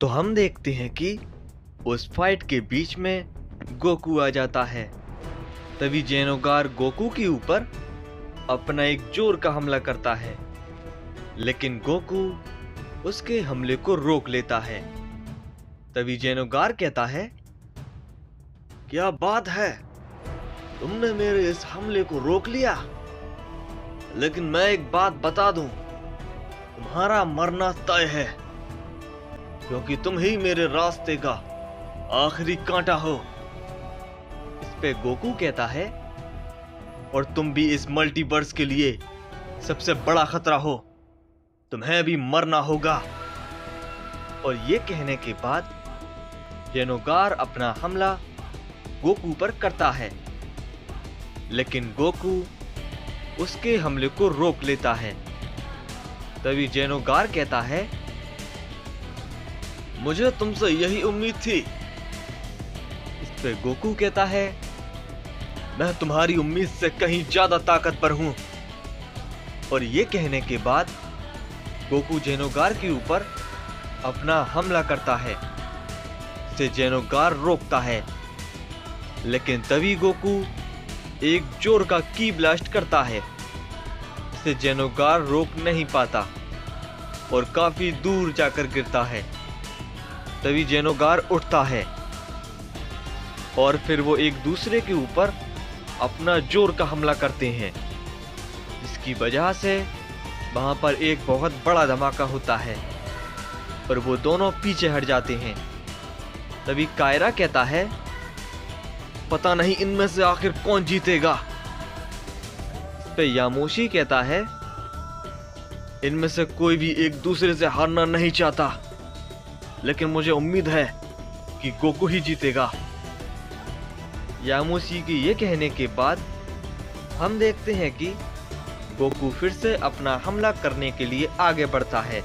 तो हम देखते हैं कि उस फाइट के बीच में गोकू आ जाता है। तभी जेनोगार गोकू के ऊपर अपना एक जोर का हमला करता है, लेकिन गोकू उसके हमले को रोक लेता है। तभी जेनोगार कहता है, क्या बात है, तुमने मेरे इस हमले को रोक लिया। लेकिन मैं एक बात बता दूं, तुम्हारा मरना तय है, क्योंकि तुम ही मेरे रास्ते का आखिरी कांटा हो। इस पे गोकू कहता है, और तुम भी इस मल्टीवर्स के लिए सबसे बड़ा खतरा हो, तुम्हें भी मरना होगा। और ये कहने के बाद जेनोगार अपना हमला गोकू पर करता है, लेकिन गोकू उसके हमले को रोक लेता है। तभी जेनोगार कहता है, मुझे तुमसे यही उम्मीद थी। इस पे गोकू कहता है, मैं तुम्हारी उम्मीद से कहीं ज्यादा ताकतवर हूं। और ये कहने के बाद गोकू जेनोगार के ऊपर अपना हमला करता है। इसे जेनोगार रोकता है, लेकिन तभी गोकू एक जोर का की ब्लास्ट करता है। इसे जेनोगार रोक नहीं पाता और काफी दूर जाकर गिरता है। तभी जेनोगार उठता है और फिर वो एक दूसरे के ऊपर अपना जोर का हमला करते हैं, जिसकी वजह से वहां पर एक बहुत बड़ा धमाका होता है और वो दोनों पीछे हट जाते हैं। तभी कायरा कहता है, पता नहीं इनमें से आखिर कौन जीतेगा। इस पे यामोशी कहता है, इनमें से कोई भी एक दूसरे से हारना नहीं चाहता, लेकिन मुझे उम्मीद है कि गोकू ही जीतेगा। यामोशी के ये कहने के बाद हम देखते हैं कि गोकू फिर से अपना हमला करने के लिए आगे बढ़ता है।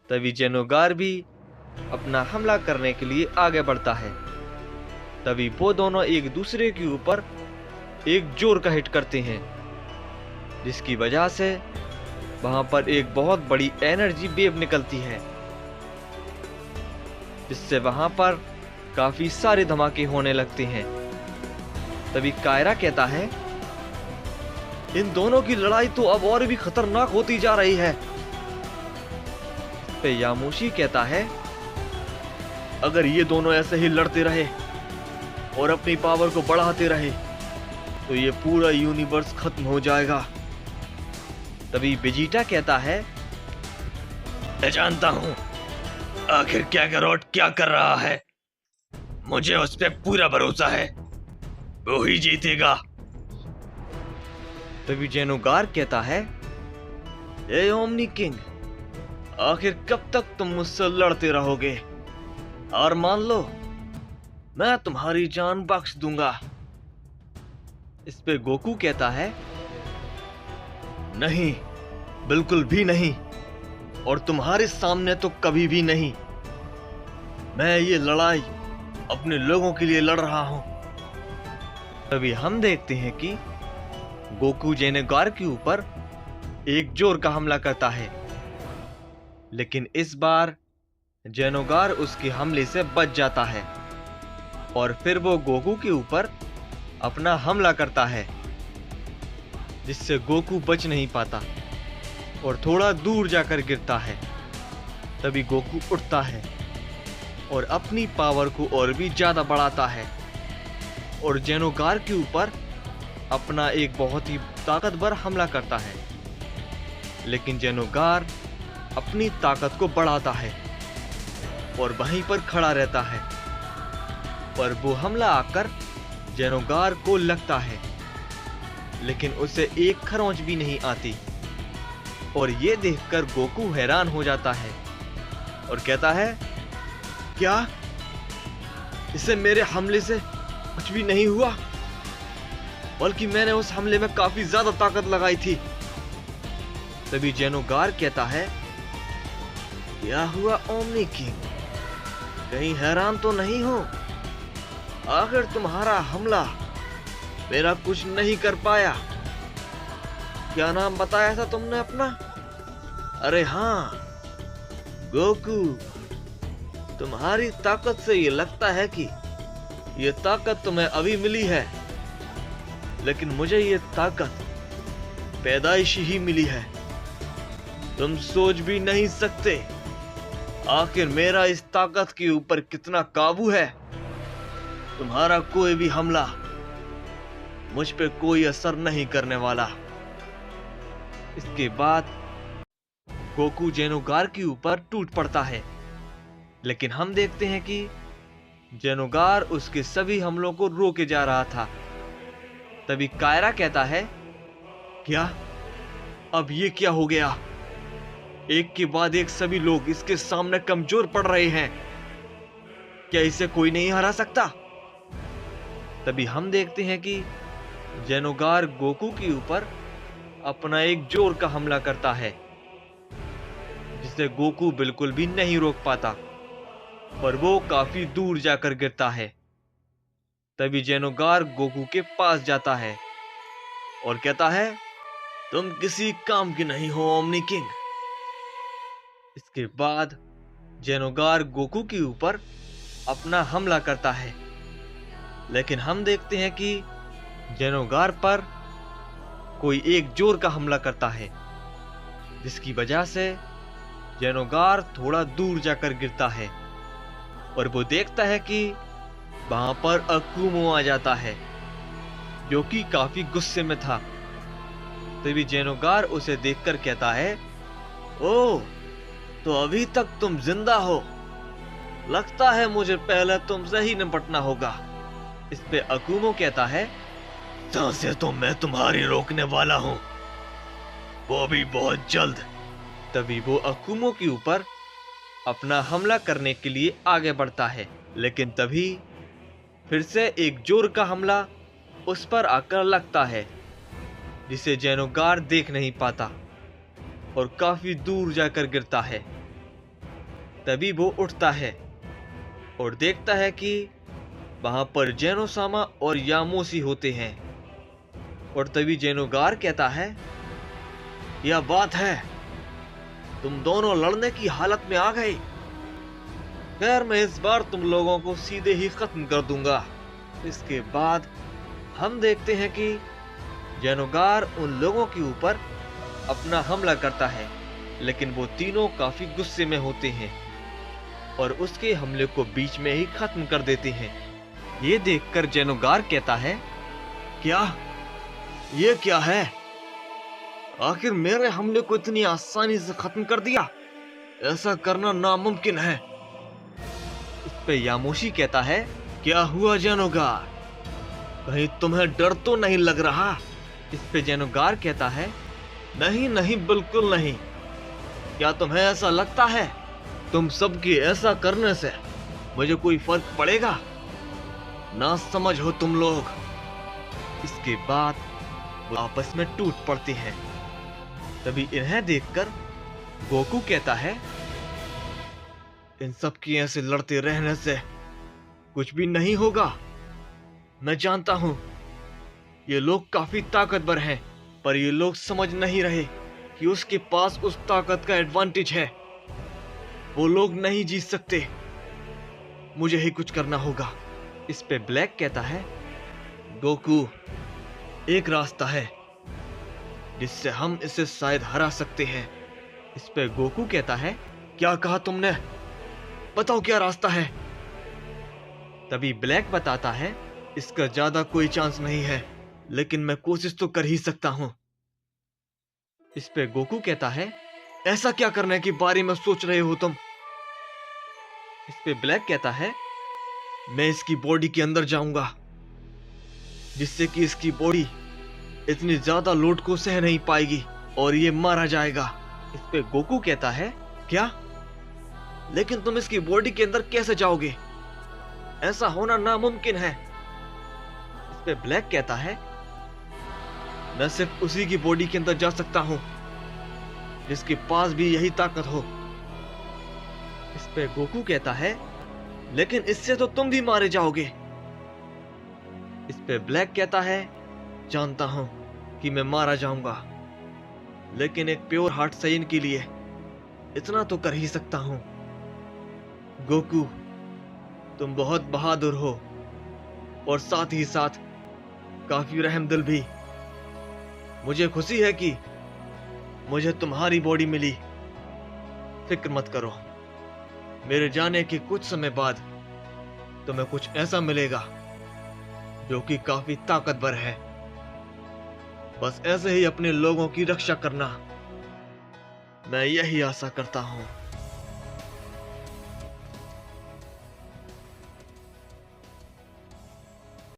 तभी जेनोगार भी अपना हमला करने के लिए आगे बढ़ता है। तभी वो दोनों एक दूसरे के ऊपर एक जोर का हिट करते हैं, जिसकी वजह से वहां पर एक बहुत बड़ी एनर्जी वेव निकलती है, जिससे वहां पर काफी सारे धमाके होने लगते हैं। तभी कायरा कहता है, इन दोनों की लड़ाई तो अब और भी खतरनाक होती जा रही है। इस पे यामोशी कहता है, अगर ये दोनों ऐसे ही लड़ते रहे और अपनी पावर को बढ़ाते रहे तो ये पूरा यूनिवर्स खत्म हो जाएगा। तभी वेजिटा कहता है, मैं जानता हूं आखिर कैकारोट क्या कर रहा है, मुझे उस पर पूरा भरोसा है, वो ही जीतेगा। तभी जेनोगार कहता है, ए ओमनी किंग, आखिर कब तक तुम मुझसे लड़ते रहोगे? और मान लो, मैं तुम्हारी जान बख्श दूंगा। इस पे गोकू कहता है, नहीं, बिल्कुल भी नहीं, और तुम्हारे सामने तो कभी भी नहीं। मैं ये लड़ाई अपने लोगों के लिए लड़ रहा हूं। तभी हम देखते हैं कि गोकू जेनोगार के ऊपर एक जोर का हमला करता है, लेकिन इस बार जेनोगार उसके हमले से बच जाता है और फिर वो गोकू के ऊपर अपना हमला करता है, जिससे गोकू बच नहीं पाता और थोड़ा दूर जाकर गिरता है। तभी गोकू उठता है और अपनी पावर को और भी ज्यादा बढ़ाता है और जेनोगार के ऊपर अपना एक बहुत ही ताकतवर हमला करता है, लेकिन जेनोगार अपनी ताकत को बढ़ाता है और वहीं पर खड़ा रहता है, पर वो हमला आकर जेनोगार को लगता है, लेकिन उसे एक खरोंच भी नहीं आती। और ये देखकर गोकू हैरान हो जाता है और कहता है, क्या इसे मेरे हमले से कुछ भी नहीं हुआ? बल्कि मैंने उस हमले में काफी ज्यादा ताकत लगाई थी। तभी जेनोगार कहता है, क्या हुआ ओमनी किंग, कहीं हैरान तो नहीं हो? आखिर तुम्हारा हमला मेरा कुछ नहीं कर पाया। क्या नाम बताया था तुमने अपना? अरे हाँ, गोकू। तुम्हारी ताकत से ये लगता है कि ये ताकत तुम्हें अभी मिली है, लेकिन मुझे ये ताकत पैदाइशी ही मिली है। तुम सोच भी नहीं सकते आखिर मेरा इस ताकत के ऊपर कितना काबू है। तुम्हारा कोई भी हमला मुझ पे कोई असर नहीं करने वाला। इसके बाद गोकू जेनोगार के ऊपर टूट पड़ता है, लेकिन हम देखते हैं कि जेनोगार उसके सभी हमलों को रोके जा रहा था। तभी कायरा कहता है, क्या अब ये क्या हो गया? एक के बाद एक सभी लोग इसके सामने कमजोर पड़ रहे हैं। क्या इसे कोई नहीं हरा सकता? तभी हम देखते हैं कि जेनोगार गोकू के ऊपर अपना एक जोर का हमला करता है, जिसे गोकू बिल्कुल भी नहीं रोक पाता, पर वो काफी दूर जाकर गिरता है। तभी जेनोगार गोकू के पास जाता है और कहता है, तुम किसी काम की नहीं हो ओमनी किंग। इसके बाद जेनोगार गोकू के ऊपर अपना हमला करता है, लेकिन हम देखते हैं कि जेनोगार पर कोई एक जोर का हमला करता है, जिसकी वजह से जेनोगार थोड़ा दूर जाकर गिरता है और वो देखता है कि वहां पर अकुमो आ जाता है, जो कि काफी गुस्से में था। तभी जेनोगार उसे देखकर कहता है, ओह, तो अभी तक तुम जिंदा हो। लगता है मुझे पहले तुमसे ही निपटना होगा। इस पे अकुमो कहता है, सांसें तो मैं तुम्हारी रोकने वाला हूं, वो भी बहुत जल्द। तभी वो अकुमो के ऊपर अपना हमला करने के लिए आगे बढ़ता है, लेकिन तभी फिर से एक जोर का हमला उस पर आकर लगता है, जिसे जेनोगार देख नहीं पाता और काफी दूर जाकर गिरता है। तभी वो उठता है और देखता है कि वहां पर जेनोसामा और यामोसी होते हैं। और तभी जेनोगार कहता है, यह बात है, तुम दोनों लड़ने की हालत में आ गए। खैर, मैं इस बार तुम लोगों को सीधे ही खत्म कर दूंगा। इसके बाद हम देखते हैं कि जेनोगार उन लोगों के ऊपर अपना हमला करता है, लेकिन वो तीनों काफी गुस्से में होते हैं और उसके हमले को बीच में ही खत्म कर देते हैं। ये देखकर जेनोगार कहता है, क्या ये क्या है? आखिर मेरे हमले को इतनी आसानी से खत्म कर दिया? ऐसा करना नामुमकिन है। इस पे यामोशी कहता है, क्या हुआ जेनोगार? कहीं तुम्हें डर तो नहीं लग रहा? इस पे जेनोगार कहता है, नहीं नहीं, बिल्कुल नहीं। क्या तुम्हें ऐसा लगता है तुम सबके ऐसा करने से मुझे कोई फर्क पड़ेगा? ना समझ हो तुम लोग। इसके बाद वो आपस में टूट पड़ते हैं। तभी इन्हें देखकर गोकू कहता है, इन सब की ऐसे लड़ते रहने से कुछ भी नहीं होगा। मैं जानता हूं ये लोग काफी ताकतवर हैं, पर ये लोग समझ नहीं रहे कि उसके पास उस ताकत का एडवांटेज है। वो लोग नहीं जीत सकते, मुझे ही कुछ करना होगा। इस पे ब्लैक कहता है, गोकू, एक रास्ता है जिससे हम इसे शायद हरा सकते हैं। इस पे गोकू कहता है, क्या कहा तुमने? बताओ क्या रास्ता है? तभी ब्लैक बताता है, इसका ज्यादा कोई चांस नहीं है, लेकिन मैं कोशिश तो कर ही सकता हूं। इस पे गोकू कहता है, ऐसा क्या करने के बारे में सोच रहे हो तुम? इस पे ब्लैक कहता है, मैं इसकी बॉडी के अंदर जाऊंगा, जिससे कि इसकी बॉडी इतनी ज्यादा लोड को सह नहीं पाएगी और ये मारा जाएगा। इस पे गोकू कहता है, क्या? लेकिन तुम इसकी बॉडी के अंदर कैसे जाओगे? ऐसा होना नामुमकिन है। इस पे ब्लैक कहता है, मैं सिर्फ उसी की बॉडी के अंदर जा सकता हूं जिसके पास भी यही ताकत हो। इस पे गोकू कहता है, लेकिन इससे तो तुम भी मारे जाओगे। इस पे ब्लैक कहता है, जानता हूं कि मैं मारा जाऊंगा, लेकिन एक प्योर हार्ट साइन के लिए इतना तो कर ही सकता हूं। गोकू, तुम बहुत बहादुर हो और साथ ही साथ काफी रहमदिल भी। मुझे खुशी है कि मुझे तुम्हारी बॉडी मिली। फिक्र मत करो, मेरे जाने के कुछ समय बाद तुम्हें कुछ ऐसा मिलेगा जो कि काफी ताकतवर है। बस ऐसे ही अपने लोगों की रक्षा करना, मैं यही आशा करता हूं।